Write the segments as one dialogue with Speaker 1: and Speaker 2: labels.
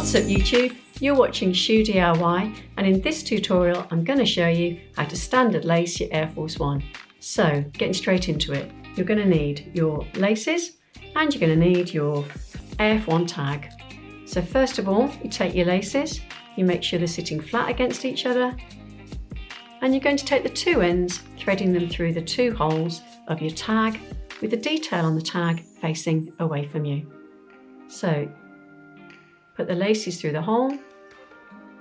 Speaker 1: What's up YouTube? You're watching Shoe DIY, and in this tutorial I'm going to show you how to standard lace your Air Force 1. So getting straight into it, you're going to need your laces and you're going to need your AF1 tag. So first of all, you take your laces, you make sure they're sitting flat against each other, and you're going to take the two ends, threading them through the two holes of your tag with the detail on the tag facing away from you. So put the laces through the hole,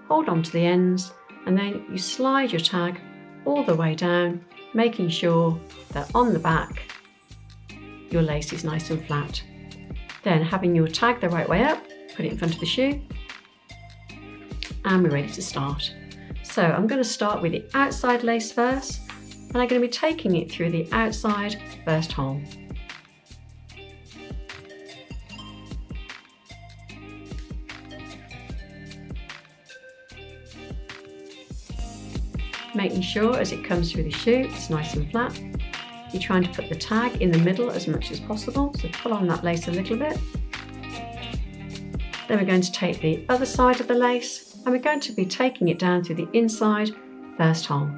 Speaker 1: hold on to the ends, and then you slide your tag all the way down, making sure that on the back your lace is nice and flat. Then, having your tag the right way up, put it in front of the shoe, and we're ready to start. So I'm going to start with the outside lace first, and I'm going to be taking it through the outside first hole. Making sure as it comes through the shoe it's nice and flat. You're trying to put the tag in the middle as much as possible, so pull on that lace a little bit. Then we're going to take the other side of the lace and we're going to be taking it down through the inside first hole.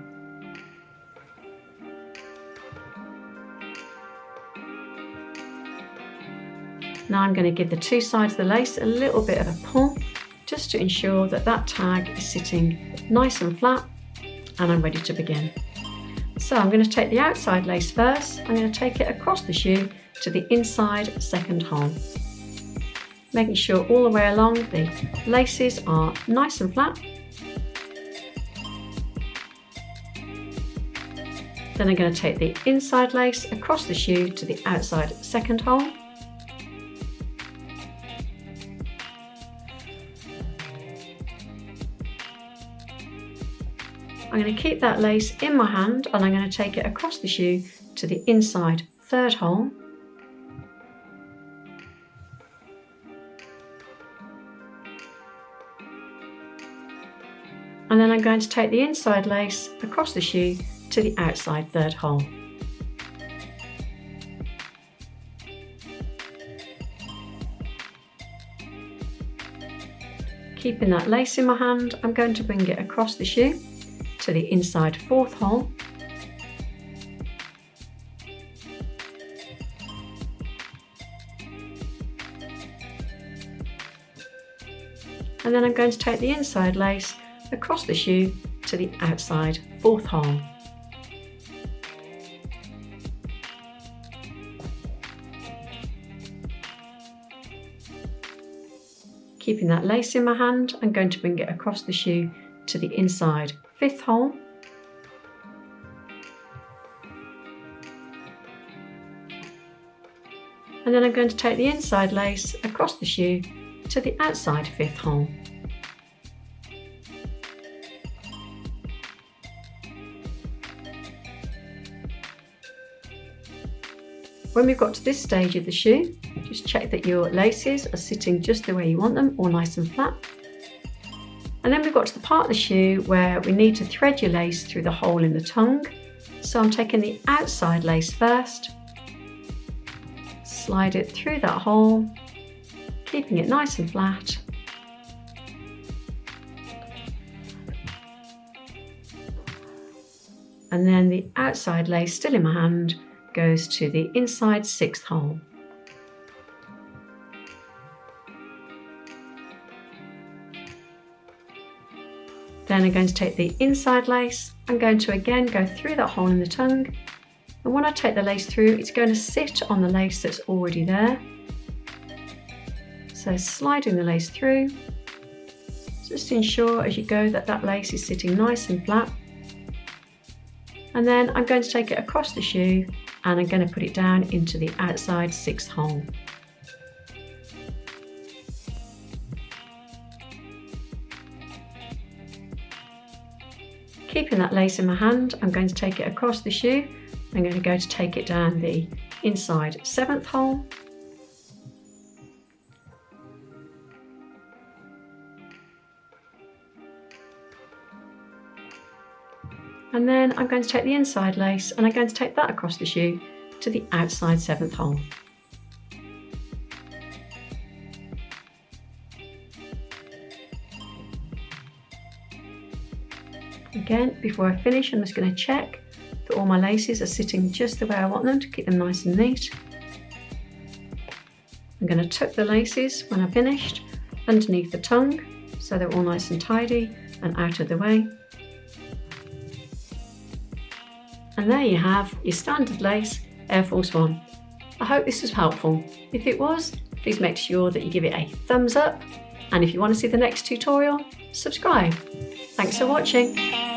Speaker 1: Now I'm going to give the two sides of the lace a little bit of a pull, just to ensure that that tag is sitting nice and flat, and I'm ready to begin. So I'm going to take the outside lace first. I'm going to take it across the shoe to the inside second hole, making sure all the way along the laces are nice and flat. Then I'm going to take the inside lace across the shoe to the outside second hole. I'm going to keep that lace in my hand and I'm going to take it across the shoe to the inside third hole. And then I'm going to take the inside lace across the shoe to the outside third hole. Keeping that lace in my hand, I'm going to bring it across the shoe to the inside fourth hole. And then I'm going to take the inside lace across the shoe to the outside fourth hole. Keeping that lace in my hand, I'm going to bring it across the shoe to the inside fifth hole. And then I'm going to take the inside lace across the shoe to the outside fifth hole. When we've got to this stage of the shoe, just check that your laces are sitting just the way you want them, all nice and flat. And then we've got to the part of the shoe where we need to thread your lace through the hole in the tongue. So I'm taking the outside lace first, slide it through that hole, keeping it nice and flat. And then the outside lace, still in my hand, goes to the inside sixth hole. Then I'm going to take the inside lace, I'm going to again go through that hole in the tongue, and when I take the lace through, it's going to sit on the lace that's already there. So sliding the lace through, just ensure as you go that that lace is sitting nice and flat. And then I'm going to take it across the shoe and I'm going to put it down into the outside sixth hole. Keeping that lace in my hand, I'm going to take it across the shoe. I'm going to go to take it down the inside seventh hole. And then I'm going to take the inside lace and I'm going to take that across the shoe to the outside seventh hole. Again, before I finish, I'm just going to check that all my laces are sitting just the way I want them to keep them nice and neat. I'm going to tuck the laces when I've finished underneath the tongue so they're all nice and tidy and out of the way. And there you have your standard lace Air Force One. I hope this was helpful. If it was, please make sure that you give it a thumbs up, and if you want to see the next tutorial, subscribe. Thanks for watching.